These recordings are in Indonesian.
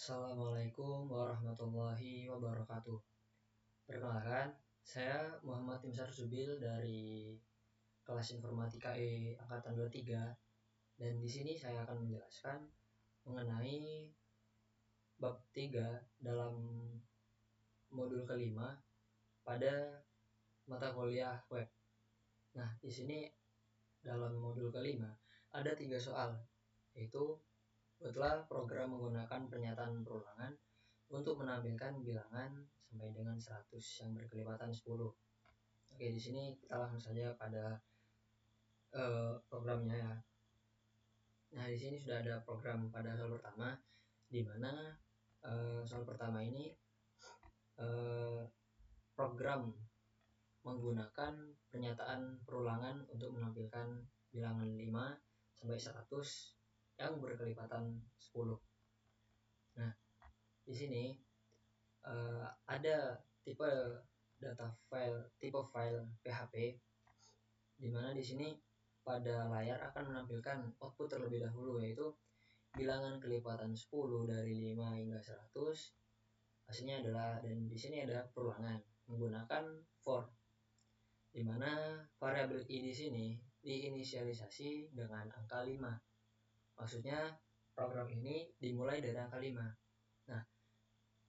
Assalamualaikum warahmatullahi wabarakatuh. Perkenalkan, saya Muhammad Timsar Zubil dari kelas Informatika angkatan 23 dan di sini saya akan menjelaskan mengenai bab 3 dalam modul kelima pada mata kuliah web. Nah, di sini dalam modul kelima ada 3 soal, yaitu buatlah program menggunakan pernyataan perulangan untuk menampilkan bilangan sampai dengan 100 yang berkelipatan 10. Oke, di sini kita langsung saja pada programnya ya. Nah, di sini sudah ada program pada soal pertama, di mana soal pertama ini program menggunakan pernyataan perulangan untuk menampilkan bilangan 5 sampai 100 yang berkelipatan 10. Nah, di sini ada tipe file PHP, di mana di sini pada layar akan menampilkan output terlebih dahulu, yaitu bilangan kelipatan 10 dari 5 hingga 100. Hasilnya adalah, dan di sini ada perulangan menggunakan for, di mana variabel i di sini diinisialisasi dengan angka 5. Maksudnya program ini dimulai dari angka 5. Nah,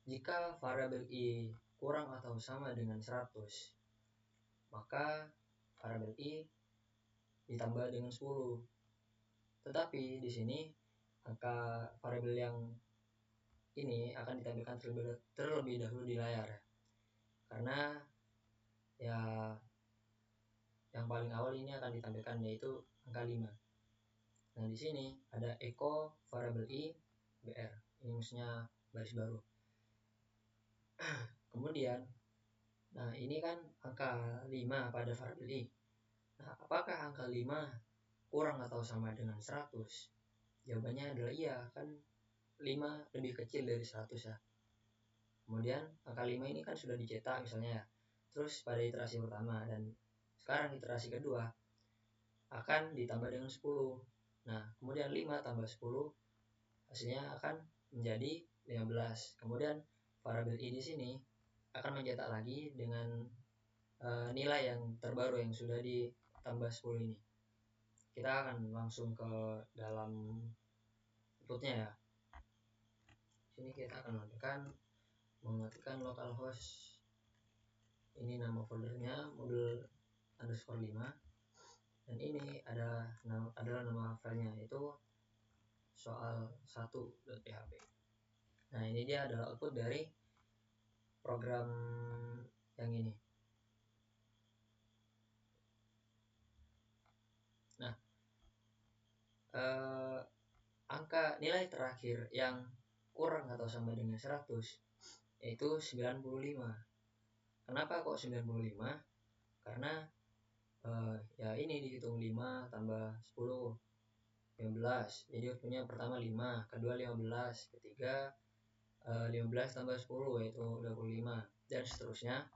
jika variabel i kurang atau sama dengan 100, maka variabel i ditambah dengan 10. Tetapi di sini angka variabel yang ini akan ditampilkan terlebih dahulu di layar ya. Karena ya yang paling awal ini akan ditampilkan, yaitu angka 5. Nah, di sini ada echo variabel i br. Ini maksudnya baris baru. Kemudian, nah ini kan angka 5 pada variabel i. Nah, apakah angka 5 kurang atau sama dengan 100? Jawabannya adalah iya, kan 5 lebih kecil dari 100 ya. Kemudian angka 5 ini kan sudah dicetak misalnya ya. Terus pada iterasi pertama, dan sekarang iterasi kedua akan ditambah dengan 10. Nah, kemudian 5 tambah 10 hasilnya akan menjadi 15. Kemudian variabel i di sini akan mencetak lagi dengan nilai yang terbaru yang sudah ditambah 10 ini. Kita akan langsung ke dalam inputnya ya. Sini kita akan mengetikkan localhost. Ini nama foldernya modul_5, dan ini adalah nama filenya, yaitu soal1.php. Nah, ini dia adalah output dari program yang ini. Nah, angka nilai terakhir yang kurang atau sama dengan 100 yaitu 95. Kenapa kok 95? Karena ya ini dihitung 5 tambah 10 15. Jadi outputnya pertama 5, kedua 15, ketiga 15 tambah 10 yaitu 25, dan seterusnya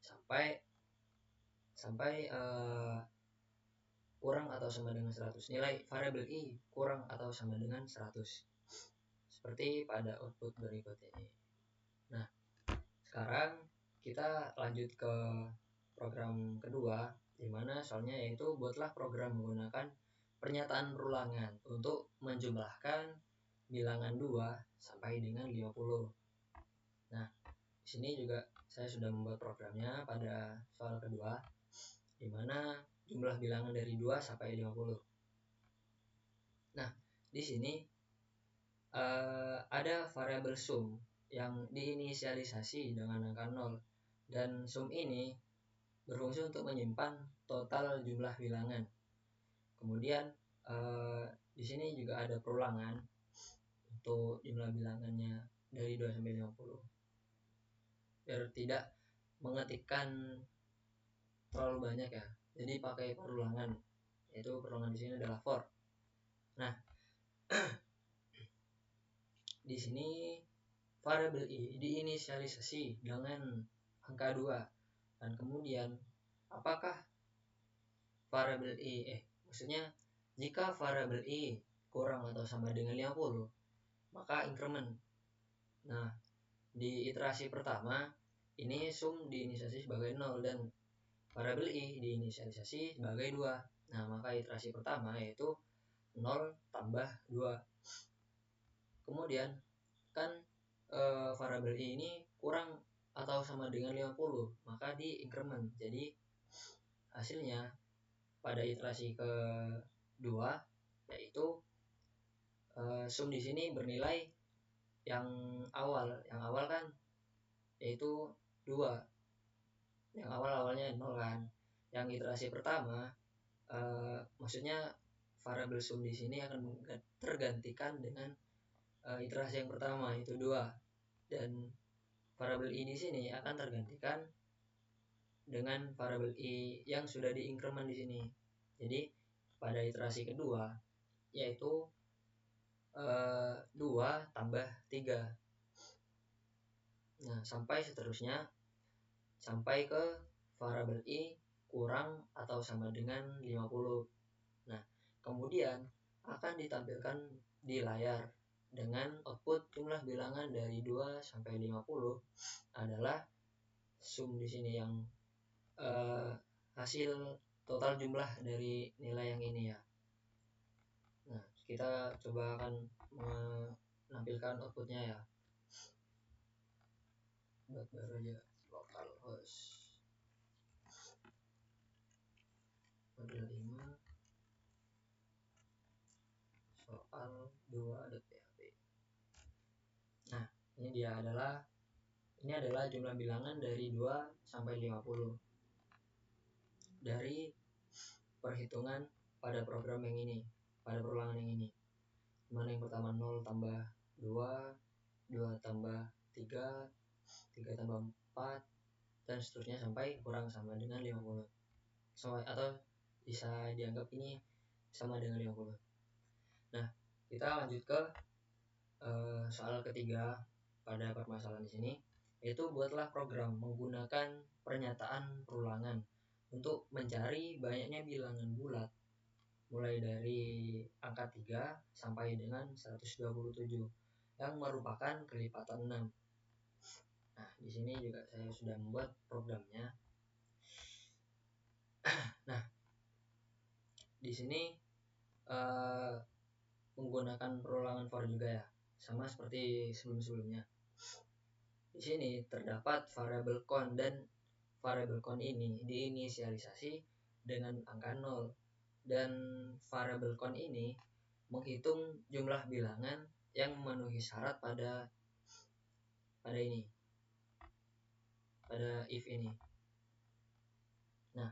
sampai kurang atau sama dengan 100. Nilai variabel i kurang atau sama dengan 100. Seperti pada output berikut ini. Nah, sekarang kita lanjut ke program kedua, di mana soalnya yaitu buatlah program menggunakan pernyataan perulangan untuk menjumlahkan bilangan 2 sampai dengan 50. Nah, di sini juga saya sudah membuat programnya pada soal kedua, di mana jumlah bilangan dari 2 sampai 50. Nah, di sini ada variabel sum yang diinisialisasi dengan angka 0, dan sum ini berfungsi untuk menyimpan total jumlah bilangan. Kemudian di sini juga ada perulangan untuk jumlah bilangannya dari 2 sampai 50. Biar tidak mengetikkan terlalu banyak ya. Jadi pakai perulangan, yaitu perulangan di sini adalah for. Nah, di sini variabel i diinisialisasi dengan angka 2, dan kemudian apakah variabel i maksudnya jika variabel i kurang atau sama dengan 50, maka increment Nah, di iterasi pertama ini sum diinisialisasi sebagai 0 dan variabel i diinisialisasi sebagai 2. Nah, maka iterasi pertama yaitu 0 tambah 2. Kemudian kan variabel i ini kurang atau sama dengan 50, maka di increment. Jadi hasilnya pada iterasi kedua yaitu sum di sini bernilai yang awal kan yaitu 2. Yang awalnya 0 kan. Yang iterasi pertama maksudnya variabel sum di sini akan tergantikan dengan iterasi yang pertama itu 2, dan variabel i di sini akan tergantikan dengan variabel i yang sudah diincrement di sini. Jadi pada iterasi kedua yaitu 2 tambah 3. Nah, sampai seterusnya sampai ke variabel i kurang atau sama dengan 50. Nah, kemudian akan ditampilkan di layar dengan output jumlah bilangan dari 2 sampai 50 adalah sum di sini yang hasil total jumlah dari nilai yang ini ya. Nah, kita coba akan menampilkan outputnya ya. Buat baru aja localhost model 5 soal 2.php. Nah, ini adalah jumlah bilangan dari 2 sampai 50 dari perhitungan pada program yang ini, pada perulangan yang ini. Mana yang pertama 0 tambah 2, 2 tambah 3, 3 tambah 4, dan seterusnya sampai kurang sama dengan 50. Atau bisa dianggap ini sama dengan 50. Nah, kita lanjut ke soal ketiga pada permasalahan di sini, yaitu buatlah program menggunakan pernyataan perulangan untuk mencari banyaknya bilangan bulat mulai dari angka 3 sampai dengan 127 yang merupakan kelipatan 6. Nah, di sini juga saya sudah membuat programnya. Nah, di sini menggunakan perulangan for juga ya, sama seperti sebelum-sebelumnya. Di sini terdapat variabel count dan variabel count ini diinisialisasi dengan angka 0, dan variabel count ini menghitung jumlah bilangan yang memenuhi syarat pada ini, pada if ini. Nah,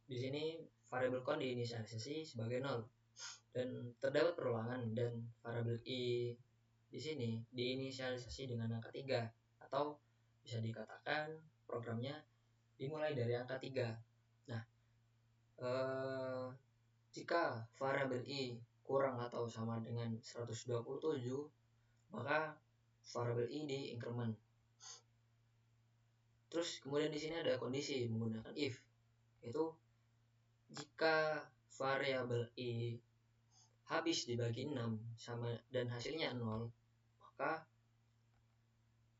di sini variabel count diinisialisasi sebagai 0 dan terdapat perulangan, dan variabel i di sini diinisialisasi dengan angka 3, atau bisa dikatakan programnya dimulai dari angka 3. Nah, jika variabel i kurang atau sama dengan 127, maka variabel i di increment. Terus kemudian di sini ada kondisi menggunakan if, yaitu jika variabel i habis dibagi 6 sama dan hasilnya 0, maka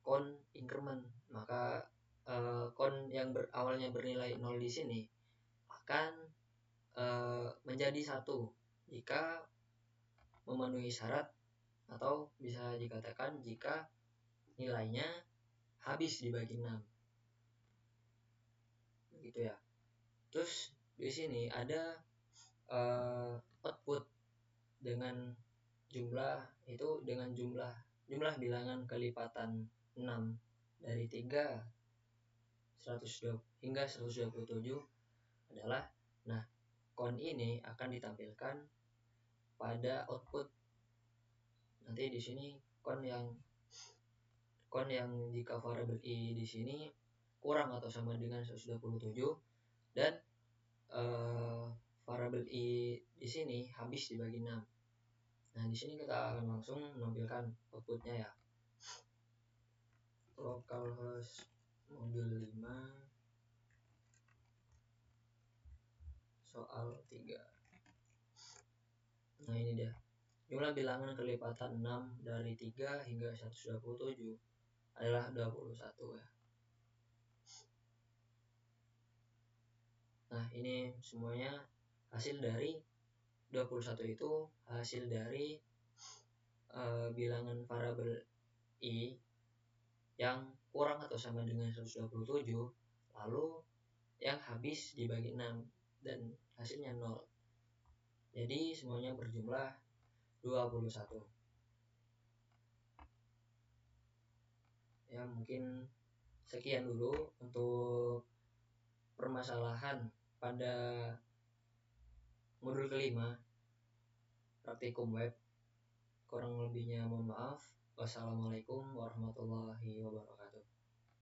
count increment. Maka count yang awalnya bernilai 0 di sini akan menjadi 1 jika memenuhi syarat, atau bisa dikatakan jika nilainya habis dibagi 6. Begitu ya. Terus di sini ada output dengan jumlah bilangan kelipatan 6 dari 3 hingga 127 adalah, nah, count ini akan ditampilkan pada output. Nanti di sini count yang jika variabel i di sini kurang atau sama dengan 127 dan variabel i di sini habis dibagi 6. Nah, di sini kita akan langsung menampilkan outputnya ya. Localhost modul 5 soal 3. Nah, ini dia. Jumlah bilangan kelipatan 6 dari 3 hingga 127 adalah 21 ya. Nah, ini semuanya hasil dari 21 itu hasil dari bilangan variabel i yang kurang atau sama dengan 127, lalu yang habis dibagi 6 dan hasilnya 0. Jadi semuanya berjumlah 21. Ya, mungkin sekian dulu untuk permasalahan pada modul kelima praktikum web. Kurang lebihnya mohon maaf. Wassalamualaikum warahmatullahi wabarakatuh.